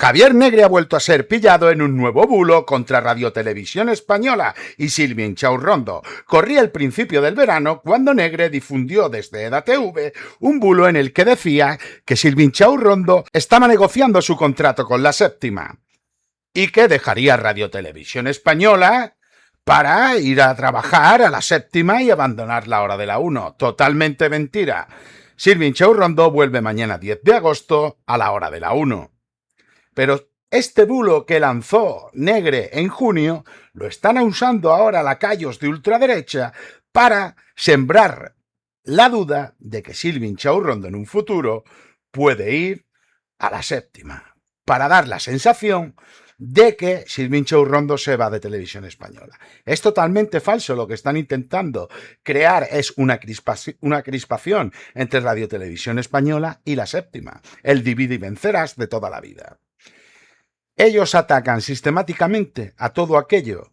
Javier Negre ha vuelto a ser pillado en un nuevo bulo contra Radio Televisión Española y Silvia Inchaurrondo. Corría el principio del verano cuando Negre difundió desde EDATV un bulo en el que decía que Silvia Inchaurrondo estaba negociando su contrato con la Séptima y que dejaría Radio Televisión Española para ir a trabajar a la Séptima y abandonar la hora de la 1. Totalmente mentira. Silvia Inchaurrondo vuelve mañana 10 de agosto a la hora de la 1. Pero este bulo que lanzó Negre en junio lo están usando ahora lacayos de ultraderecha para sembrar la duda de que Silvia Inchaurrondo en un futuro puede ir a la Séptima, para dar la sensación de que Silvia Inchaurrondo se va de Televisión Española. Es totalmente falso. Lo que están intentando crear es una crispación entre Radio Televisión Española y la Séptima, el divide y vencerás de toda la vida. Ellos atacan sistemáticamente a todo aquello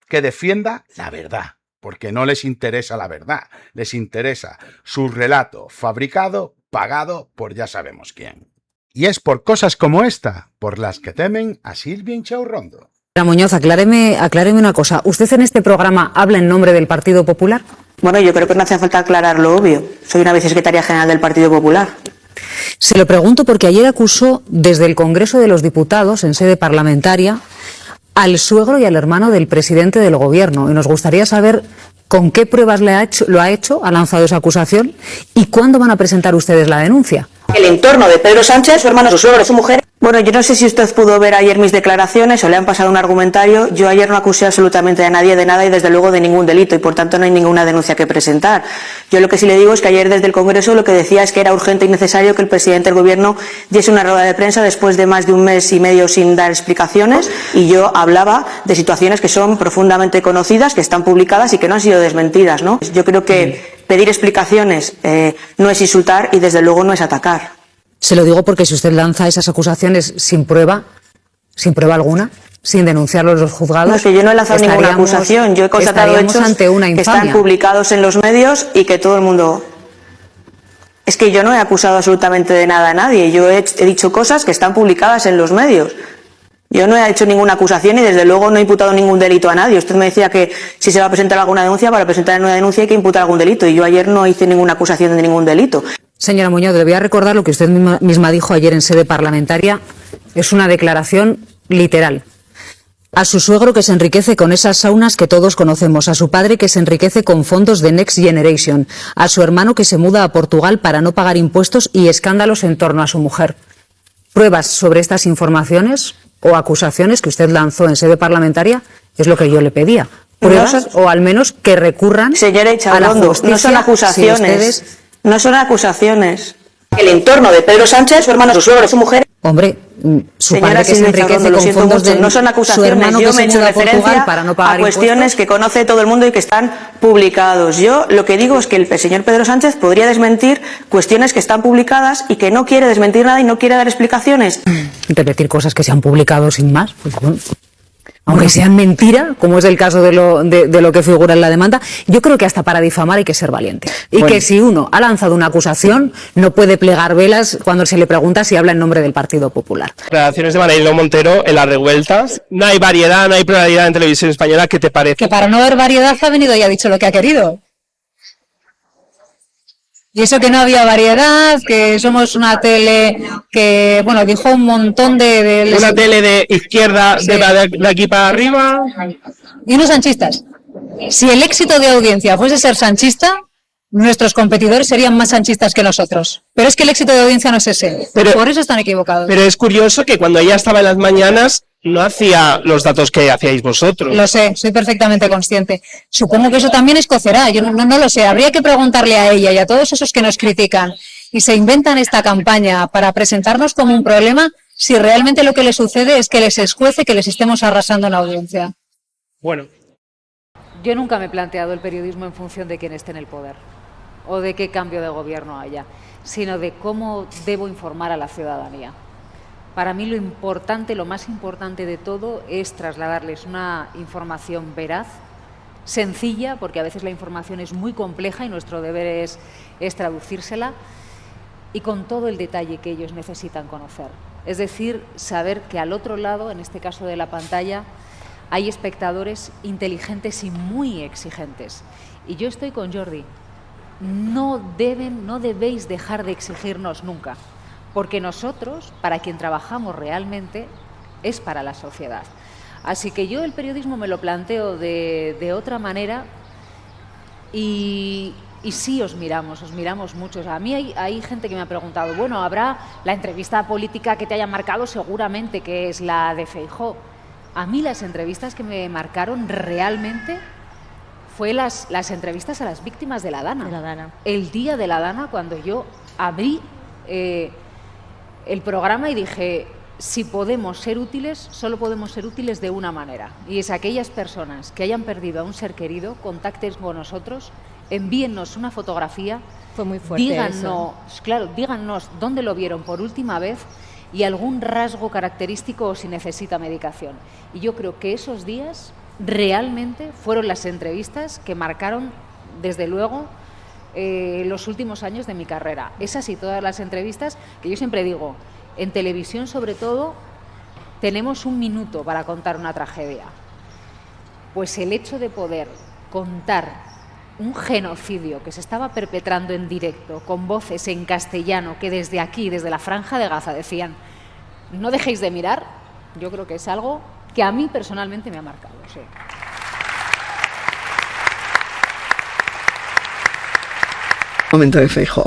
que defienda la verdad, porque no les interesa la verdad, les interesa su relato fabricado, pagado por ya sabemos quién. Y es por cosas como esta por las que temen a Silvia Inchaurrondo. Muñoz, acláreme una cosa. ¿Usted en este programa habla en nombre del Partido Popular? Bueno, yo creo que no hace falta aclarar lo obvio. Soy una vicesecretaria general del Partido Popular. Se lo pregunto porque ayer acusó desde el Congreso de los Diputados, en sede parlamentaria, al suegro y al hermano del presidente del Gobierno. Y nos gustaría saber con qué pruebas lo ha hecho, ha lanzado esa acusación, y cuándo van a presentar ustedes la denuncia. El entorno de Pedro Sánchez, su hermano, su suegro, su mujer. Bueno, yo no sé si usted pudo ver ayer mis declaraciones o le han pasado un argumentario. Yo ayer no acusé absolutamente a nadie de nada y desde luego de ningún delito y por tanto no hay ninguna denuncia que presentar. Yo lo que sí le digo es que ayer desde el Congreso lo que decía es que era urgente y necesario que el presidente del Gobierno diese una rueda de prensa después de más de un mes y medio sin dar explicaciones, y yo hablaba de situaciones que son profundamente conocidas, que están publicadas y que no han sido desmentidas, ¿no? Yo creo que pedir explicaciones no es insultar y desde luego no es atacar. Se lo digo porque si usted lanza esas acusaciones sin prueba alguna, sin denunciarlos los juzgados... No, es que yo no he lanzado ninguna acusación, yo he constatado hechos que están publicados en los medios y que todo el mundo... Es que yo no he acusado absolutamente de nada a nadie, yo he dicho cosas que están publicadas en los medios. Yo no he hecho ninguna acusación y desde luego no he imputado ningún delito a nadie. Usted me decía que si se va a presentar alguna denuncia, para presentar una denuncia hay que imputar algún delito, y yo ayer no hice ninguna acusación de ningún delito. Señora Muñoz, le voy a recordar lo que usted misma dijo ayer en sede parlamentaria. Es una declaración literal. A su suegro, que se enriquece con esas saunas que todos conocemos. A su padre, que se enriquece con fondos de Next Generation. A su hermano, que se muda a Portugal para no pagar impuestos, y escándalos en torno a su mujer. Pruebas sobre estas informaciones o acusaciones que usted lanzó en sede parlamentaria es lo que yo le pedía. Pruebas o al menos que recurran a la justicia. No son acusaciones. Si no son acusaciones. El entorno de Pedro Sánchez, su hermano, su suegro, su mujer... Hombre, su padre que se enriquece con fondos de... No son acusaciones, yo me he hecho referencia a cuestiones que conoce todo el mundo y que están publicados. Yo lo que digo es que el señor Pedro Sánchez podría desmentir cuestiones que están publicadas y que no quiere desmentir nada y no quiere dar explicaciones. Repetir cosas que se han publicado sin más, pues bueno, aunque sean mentira, como es el caso de lo que figura en la demanda. Yo creo que hasta para difamar hay que ser valiente. Y que si uno ha lanzado una acusación, no puede plegar velas cuando se le pregunta si habla en nombre del Partido Popular. Declaraciones de Mariló Montero en las revueltas. No hay variedad, no hay pluralidad en Televisión Española. ¿Qué te parece? Que para no haber variedad ha venido y ha dicho lo que ha querido. Y eso que no había variedad, que somos una tele que, bueno, dijo un montón de una tele de izquierda, sí, de aquí para arriba. Y unos sanchistas. Si el éxito de audiencia fuese ser sanchista, nuestros competidores serían más sanchistas que nosotros. Pero es que el éxito de audiencia no es ese. Por eso están equivocados. Pero es curioso que cuando ella estaba en las mañanas no hacía los datos que hacíais vosotros. Lo sé, soy perfectamente consciente. Supongo que eso también es cocerá, yo no lo sé. Habría que preguntarle a ella y a todos esos que nos critican y se inventan esta campaña para presentarnos como un problema, si realmente lo que les sucede es que les escuece que les estemos arrasando en la audiencia. Bueno. Yo nunca me he planteado el periodismo en función de quién esté en el poder o de qué cambio de gobierno haya, sino de cómo debo informar a la ciudadanía. Para mí lo importante, lo más importante de todo es trasladarles una información veraz, sencilla, porque a veces la información es muy compleja y nuestro deber es traducírsela, y con todo el detalle que ellos necesitan conocer. Es decir, saber que al otro lado, en este caso de la pantalla, hay espectadores inteligentes y muy exigentes. Y yo estoy con Jordi. No debéis dejar de exigirnos nunca, porque nosotros, para quien trabajamos realmente, es para la sociedad. Así que yo el periodismo me lo planteo de otra manera y sí os miramos muchos. A mí hay gente que me ha preguntado, bueno, ¿habrá la entrevista política que te haya marcado? Seguramente que es la de Feijóo. A mí las entrevistas que me marcaron realmente fue las entrevistas a las víctimas de la Dana. El día de la Dana, cuando yo abrí el programa y dije, si podemos ser útiles, solo podemos ser útiles de una manera. Y es aquellas personas que hayan perdido a un ser querido, contacten con nosotros, envíennos una fotografía. Fue muy fuerte díganos dónde lo vieron por última vez y algún rasgo característico o si necesita medicación. Y yo creo que esos días realmente fueron las entrevistas que marcaron, desde luego, los últimos años de mi carrera. Esas y todas las entrevistas que yo siempre digo, en televisión sobre todo, tenemos un minuto para contar una tragedia. Pues el hecho de poder contar un genocidio que se estaba perpetrando en directo, con voces en castellano, que desde aquí, desde la Franja de Gaza, decían, no dejéis de mirar, yo creo que es algo que a mí personalmente me ha marcado. Sí. Momento de Feijóo.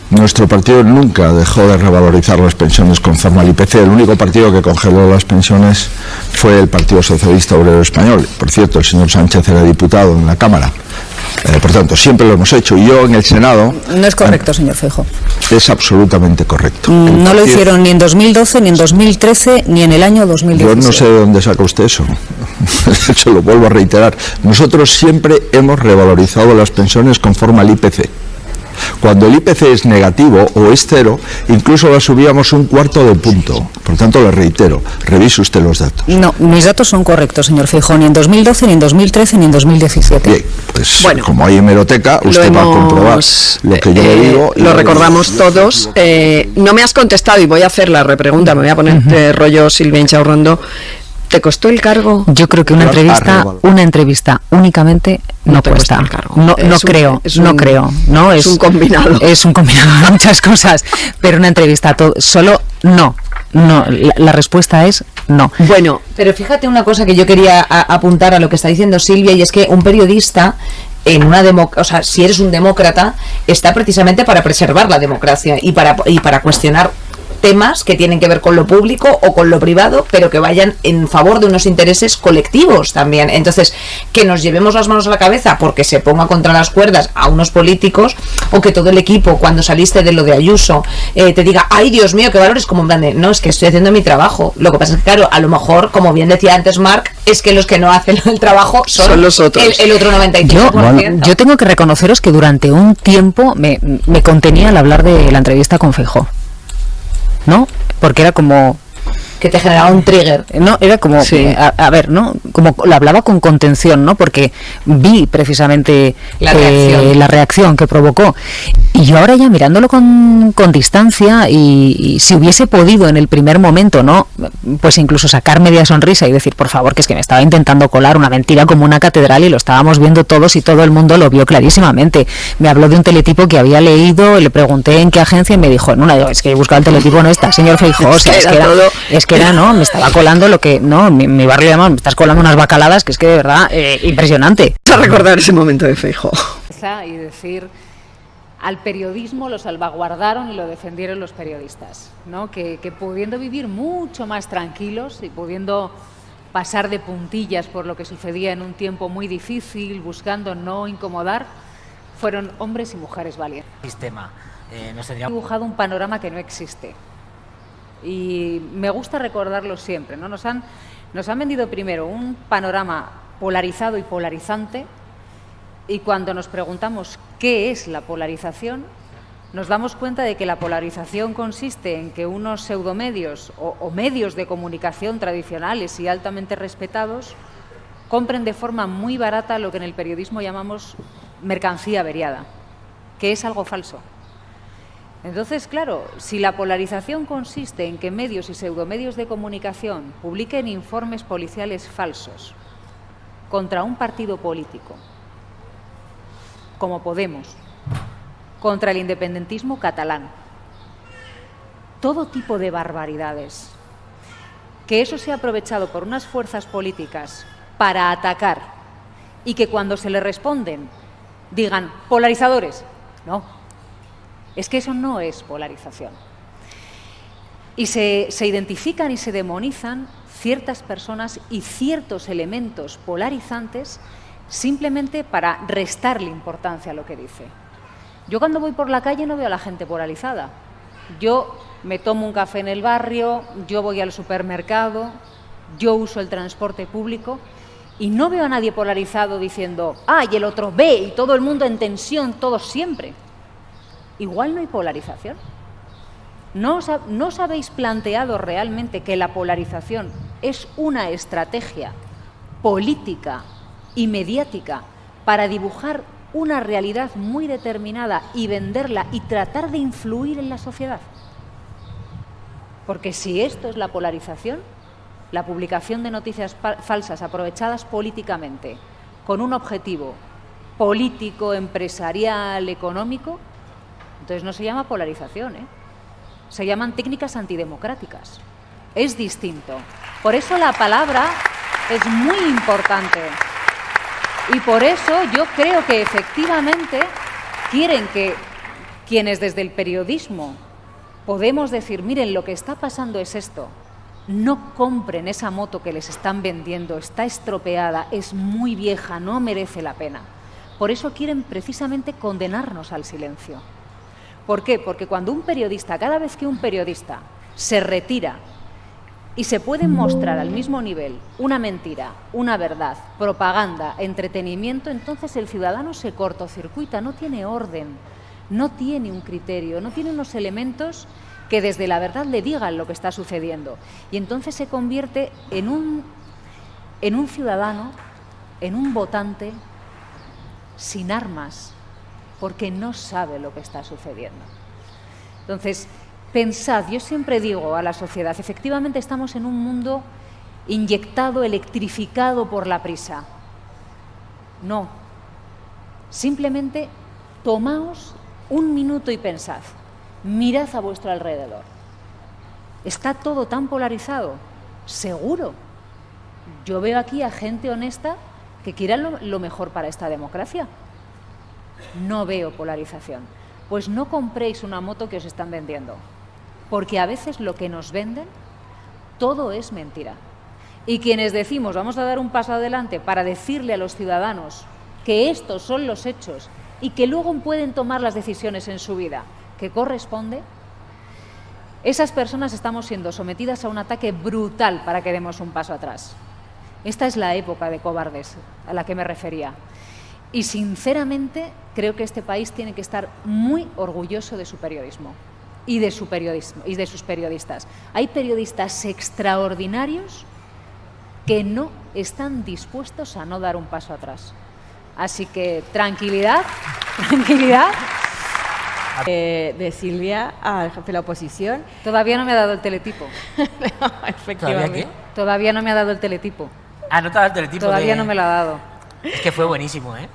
Nuestro partido nunca dejó de revalorizar las pensiones conforme al IPC. El único partido que congeló las pensiones fue el Partido Socialista Obrero Español. Por cierto, el señor Sánchez era diputado en la Cámara. Por tanto, siempre lo hemos hecho. Y yo en el Senado... No es correcto, señor Feijóo. Es absolutamente correcto. No lo hicieron ni en 2012, ni en 2013, ni en el año 2016. Yo no sé de dónde saca usted eso. Se lo vuelvo a reiterar. Nosotros siempre hemos revalorizado las pensiones conforme al IPC. Cuando el IPC es negativo o es cero, incluso la subíamos un cuarto de punto. Por tanto, le reitero, revise usted los datos. No, mis datos son correctos, señor Feijóo, ni en 2012, ni en 2013, ni en 2017. Bien, pues bueno, como hay hemeroteca, usted va a comprobar lo que yo le digo. Lo recordamos todos. No me has contestado y voy a hacer la repregunta, me voy a poner de rollo Silvia Inchaurrondo. ¿Te costó el cargo? Yo creo que una entrevista únicamente no cuesta. No creo. Es un combinado. Es un combinado de muchas cosas, pero una entrevista solo no. La respuesta es no. Bueno, pero fíjate una cosa que yo quería apuntar a lo que está diciendo Silvia, y es que un periodista en una si eres un demócrata, está precisamente para preservar la democracia y para cuestionar temas que tienen que ver con lo público o con lo privado, pero que vayan en favor de unos intereses colectivos también. Entonces, que nos llevemos las manos a la cabeza porque se ponga contra las cuerdas a unos políticos, o que todo el equipo, cuando saliste de lo de Ayuso, te diga, ay Dios mío, qué valores, como en plan de, no, es que estoy haciendo mi trabajo. Lo que pasa es que, claro, a lo mejor, como bien decía antes Marc, es que los que no hacen el trabajo son los otros. El otro 95%. Yo tengo que reconoceros que durante un tiempo me contenía al hablar de la entrevista con Feijóo, ¿no? Porque era como... que te generaba un trigger. No, era como, sí. a ver, ¿no? Como lo hablaba con contención, ¿no? Porque vi precisamente la reacción que provocó. Y yo ahora ya mirándolo con distancia y si hubiese podido en el primer momento, ¿no? Pues incluso sacar media sonrisa y decir, por favor, que es que me estaba intentando colar una mentira como una catedral y lo estábamos viendo todos y todo el mundo lo vio clarísimamente. Me habló de un teletipo que había leído, le pregunté en qué agencia y me dijo, no, es que he buscado el teletipo, no está, señor Feijóo, o sea, es que era, ¿no? Me estaba colando lo que, no, mi barrio llama, me estás colando unas bacaladas que es que de verdad, impresionante. Vamos a recordar ese momento de Feijóo. Y decir, al periodismo lo salvaguardaron y lo defendieron los periodistas, ¿no? Que pudiendo vivir mucho más tranquilos y pudiendo pasar de puntillas por lo que sucedía en un tiempo muy difícil, buscando no incomodar, fueron hombres y mujeres valientes. Han dibujado un panorama que no existe. Y me gusta recordarlo siempre, ¿no? Nos han vendido primero un panorama polarizado y polarizante, y cuando nos preguntamos qué es la polarización, nos damos cuenta de que la polarización consiste en que unos pseudomedios o medios de comunicación tradicionales y altamente respetados compren de forma muy barata lo que en el periodismo llamamos mercancía averiada, que es algo falso. Entonces, claro, si la polarización consiste en que medios y pseudomedios de comunicación publiquen informes policiales falsos contra un partido político, como Podemos, contra el independentismo catalán, todo tipo de barbaridades, que eso sea aprovechado por unas fuerzas políticas para atacar y que cuando se le responden digan polarizadores, no, es que eso no es polarización. Y se identifican y se demonizan ciertas personas y ciertos elementos polarizantes simplemente para restarle importancia a lo que dice. Yo cuando voy por la calle no veo a la gente polarizada. Yo me tomo un café en el barrio, yo voy al supermercado, yo uso el transporte público y no veo a nadie polarizado diciendo, y el otro ve, y todo el mundo en tensión, todos siempre. Igual no hay polarización. ¿No os habéis planteado realmente que la polarización es una estrategia política y mediática para dibujar una realidad muy determinada y venderla y tratar de influir en la sociedad? Porque si esto es la polarización, la publicación de noticias falsas aprovechadas políticamente con un objetivo político, empresarial, económico, entonces no se llama polarización, se llaman técnicas antidemocráticas. Es distinto. Por eso la palabra es muy importante. Y por eso yo creo que efectivamente quieren que quienes desde el periodismo podemos decir, miren, lo que está pasando es esto, no compren esa moto que les están vendiendo, está estropeada, es muy vieja, no merece la pena. Por eso quieren precisamente condenarnos al silencio. ¿Por qué? Porque cuando un periodista, cada vez que un periodista se retira y se puede mostrar al mismo nivel una mentira, una verdad, propaganda, entretenimiento, entonces el ciudadano se cortocircuita, no tiene orden, no tiene un criterio, no tiene unos elementos que desde la verdad le digan lo que está sucediendo. Y entonces se convierte en un ciudadano, en un votante sin armas, porque no sabe lo que está sucediendo. Entonces, pensad, yo siempre digo a la sociedad, efectivamente estamos en un mundo inyectado, electrificado por la prisa. No, simplemente tomaos un minuto y pensad, mirad a vuestro alrededor. ¿Está todo tan polarizado? Seguro. Yo veo aquí a gente honesta que quiera lo mejor para esta democracia. No veo polarización. Pues no compréis una moto que os están vendiendo, porque a veces lo que nos venden, todo es mentira. Y quienes decimos, vamos a dar un paso adelante para decirle a los ciudadanos que estos son los hechos y que luego pueden tomar las decisiones en su vida que corresponde, esas personas estamos siendo sometidas a un ataque brutal para que demos un paso atrás. Esta es la época de cobardes a la que me refería. Y sinceramente creo que este país tiene que estar muy orgulloso de su periodismo y de sus periodistas. Hay periodistas extraordinarios que no están dispuestos a no dar un paso atrás. Así que tranquilidad, tranquilidad. De Silvia al jefe de la oposición. Todavía no me ha dado el teletipo. No, efectivamente. Todavía no me ha dado el teletipo. Ah, no te ha dado el teletipo. Todavía no me lo ha dado. Es que fue buenísimo, ¿eh?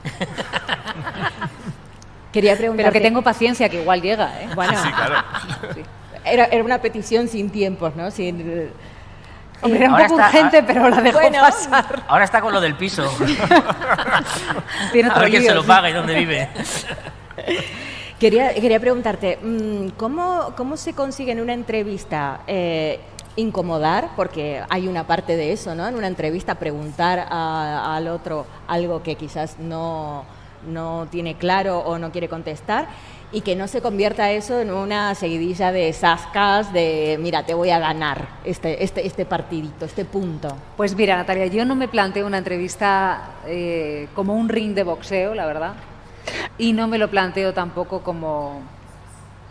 Quería preguntar. Pero que tengo paciencia, que igual llega, ¿eh? Bueno, sí, claro. Sí. Era una petición sin tiempos, ¿no? Sin... Hombre, era un poco urgente, pero la dejó pasar. Ahora está con lo del piso. Tiene a ver quién lío, se lo sí. paga y dónde vive. Quería preguntarte, ¿cómo se consigue en una entrevista incomodar? Porque hay una parte de eso, ¿no? En una entrevista preguntar al otro algo que quizás no tiene claro o no quiere contestar, y que no se convierta eso en una seguidilla de zascas de, mira, te voy a ganar este partidito, este punto. Pues mira, Natalia, yo no me planteo una entrevista como un ring de boxeo, la verdad, y no me lo planteo tampoco como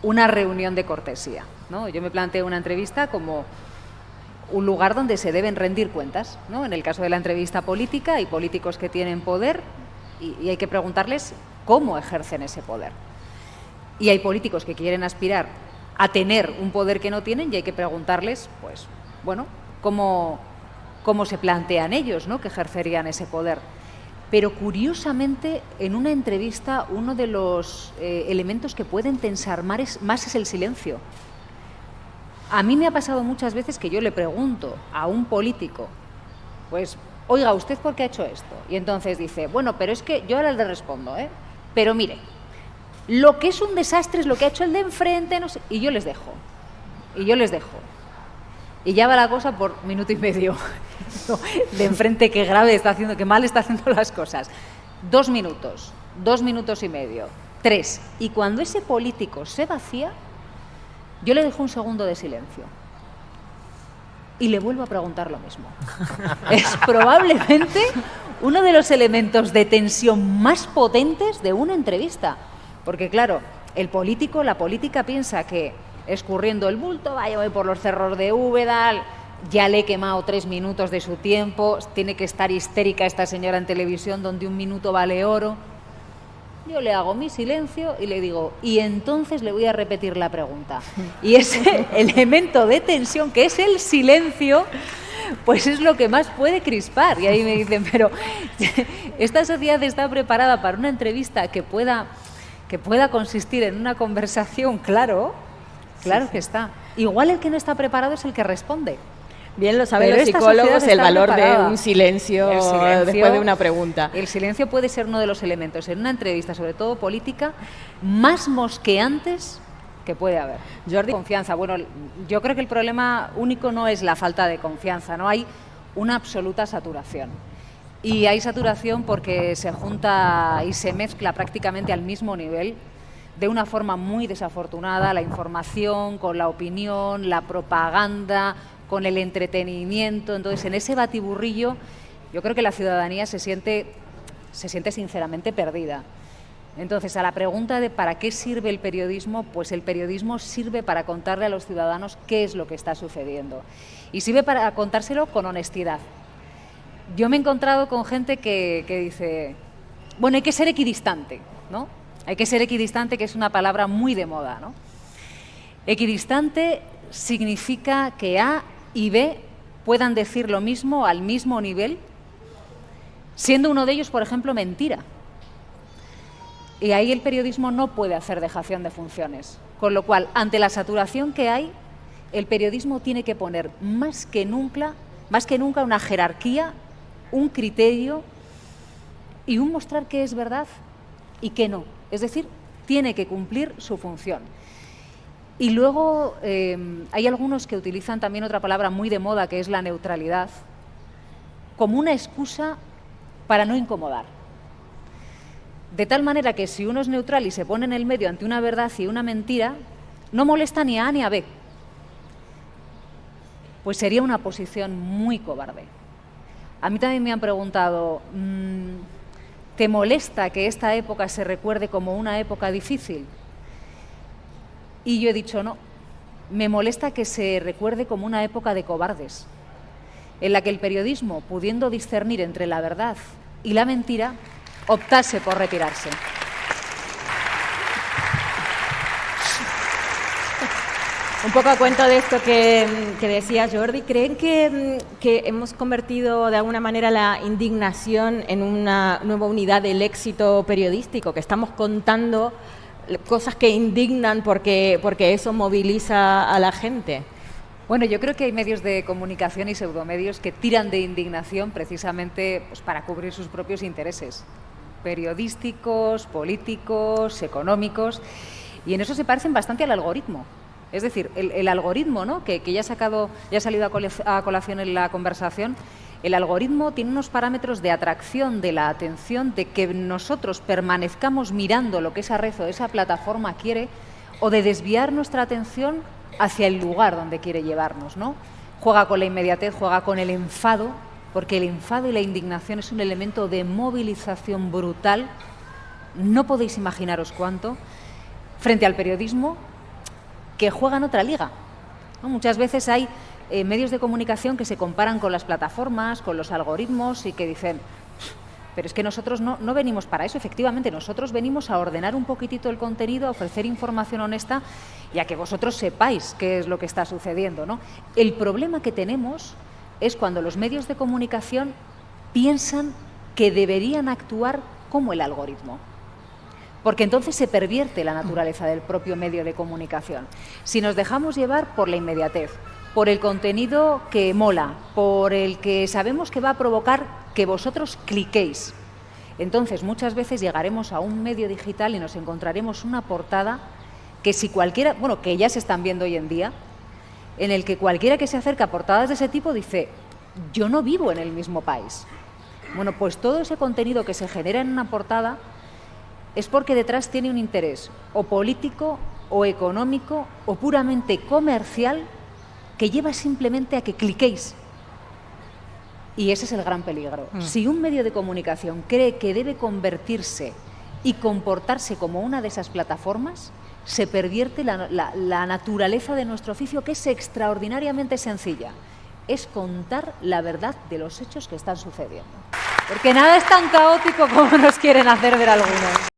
una reunión de cortesía, ¿no? Yo me planteo una entrevista como un lugar donde se deben rendir cuentas, ¿no? En el caso de la entrevista política, hay políticos que tienen poder y hay que preguntarles cómo ejercen ese poder. Y hay políticos que quieren aspirar a tener un poder que no tienen y hay que preguntarles, pues, bueno, cómo se plantean ellos, ¿no?, que ejercerían ese poder. Pero curiosamente, en una entrevista, uno de los elementos que pueden tensar más es el silencio. A mí me ha pasado muchas veces que yo le pregunto a un político, pues, oiga, ¿usted por qué ha hecho esto? Y entonces dice, bueno, pero es que yo ahora le respondo, pero mire, lo que es un desastre es lo que ha hecho el de enfrente, no sé, y yo les dejo. Y ya va la cosa por minuto y medio. De enfrente, qué grave está haciendo, qué mal está haciendo las cosas. 2 minutos, 2 minutos y medio, 3. Y cuando ese político se vacía, yo le dejo un segundo de silencio. Y le vuelvo a preguntar lo mismo. Es probablemente uno de los elementos de tensión más potentes de una entrevista. Porque claro, el político, la política piensa que escurriendo el bulto, vaya, voy por los cerros de Úbeda, ya le he quemado 3 minutos de su tiempo, tiene que estar histérica esta señora en televisión donde 1 minuto vale oro. Yo le hago mi silencio y le digo, y entonces le voy a repetir la pregunta. Y ese elemento de tensión, que es el silencio, pues es lo que más puede crispar. Y ahí me dicen, pero esta sociedad está preparada para una entrevista que pueda consistir en una conversación, claro que está. Igual el que no está preparado es el que responde. Bien lo saben los psicólogos, el valor de un silencio después de una pregunta. El silencio puede ser uno de los elementos en una entrevista, sobre todo política, más mosqueantes que puede haber. Jordi, confianza. Bueno, yo creo que el problema único no es la falta de confianza, no hay una absoluta saturación. Y hay saturación porque se junta y se mezcla prácticamente al mismo nivel, de una forma muy desafortunada, la información con la opinión, la propaganda, con el entretenimiento. Entonces, en ese batiburrillo, yo creo que la ciudadanía se siente sinceramente perdida. Entonces, a la pregunta de ¿para qué sirve el periodismo? Pues el periodismo sirve para contarle a los ciudadanos qué es lo que está sucediendo. Y sirve para contárselo con honestidad. Yo me he encontrado con gente que dice, bueno, hay que ser equidistante, ¿no? Hay que ser equidistante, que es una palabra muy de moda, ¿no? Equidistante significa que A y B puedan decir lo mismo al mismo nivel, siendo uno de ellos, por ejemplo, mentira. Y ahí el periodismo no puede hacer dejación de funciones. Con lo cual, ante la saturación que hay, el periodismo tiene que poner más que nunca una jerarquía, un criterio y un mostrar qué es verdad y qué no. Es decir, tiene que cumplir su función. Y luego hay algunos que utilizan también otra palabra muy de moda, que es la neutralidad, como una excusa para no incomodar. De tal manera que si uno es neutral y se pone en el medio ante una verdad y una mentira, no molesta ni a A ni a B. Pues sería una posición muy cobarde. A mí también me han preguntado, ¿te molesta que esta época se recuerde como una época difícil? Y yo he dicho no, me molesta que se recuerde como una época de cobardes, en la que el periodismo, pudiendo discernir entre la verdad y la mentira, optase por retirarse. Un poco a cuento de esto que decía Jordi, ¿creen que hemos convertido de alguna manera la indignación en una nueva unidad del éxito periodístico? Que estamos contando cosas que indignan porque eso moviliza a la gente. Bueno, yo creo que hay medios de comunicación y pseudomedios que tiran de indignación precisamente pues, para cubrir sus propios intereses periodísticos, políticos, económicos, y en eso se parecen bastante al algoritmo. Es decir, el algoritmo, ¿no?, que ya ha salido a colación en la conversación, el algoritmo tiene unos parámetros de atracción de la atención, de que nosotros permanezcamos mirando lo que esa red o esa plataforma quiere, o de desviar nuestra atención hacia el lugar donde quiere llevarnos, ¿no? Juega con la inmediatez, juega con el enfado, porque el enfado y la indignación es un elemento de movilización brutal, no podéis imaginaros cuánto, frente al periodismo, que juega en otra liga, ¿no? Muchas veces hay medios de comunicación que se comparan con las plataformas, con los algoritmos y que dicen, Pero es que nosotros no venimos para eso, efectivamente, nosotros venimos a ordenar un poquitito el contenido, a ofrecer información honesta y a que vosotros sepáis qué es lo que está sucediendo, ¿no? El problema que tenemos es cuando los medios de comunicación piensan que deberían actuar como el algoritmo. Porque entonces se pervierte la naturaleza del propio medio de comunicación. Si nos dejamos llevar por la inmediatez, por el contenido que mola, por el que sabemos que va a provocar que vosotros cliquéis, entonces muchas veces llegaremos a un medio digital y nos encontraremos una portada que si cualquiera, bueno, que ya se están viendo hoy en día, en el que cualquiera que se acerca a portadas de ese tipo dice, yo no vivo en el mismo país. Bueno, pues todo ese contenido que se genera en una portada es porque detrás tiene un interés o político o económico o puramente comercial que lleva simplemente a que cliquéis. Y ese es el gran peligro. Si un medio de comunicación cree que debe convertirse y comportarse como una de esas plataformas, se pervierte la naturaleza de nuestro oficio, que es extraordinariamente sencilla. Es contar la verdad de los hechos que están sucediendo. Porque nada es tan caótico como nos quieren hacer ver algunos.